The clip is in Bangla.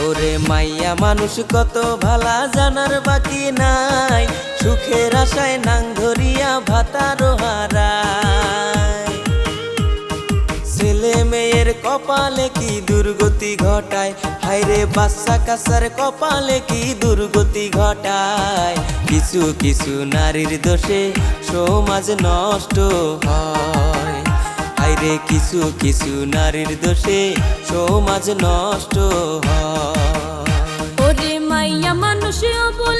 ওরে মাইয়া মানুষ কত ভালা জানার বাকি নাই, সুখের আশায় নাং ধরিয়া ভাতারো হারায়। ছেলে মেয়ের কপালে কি দুর্গতি ঘটায়, হায়রে বাচ্চা কাচ্চার কপালে কি দুর্গতি ঘটায়। কিছু কিছু নারীর দোষে সমাজ নষ্ট হয়, হায়রে কিছু কিছু নারীর দোষে সমাজ নষ্ট হয়। ওরে মাইয়া মানুষ অবলা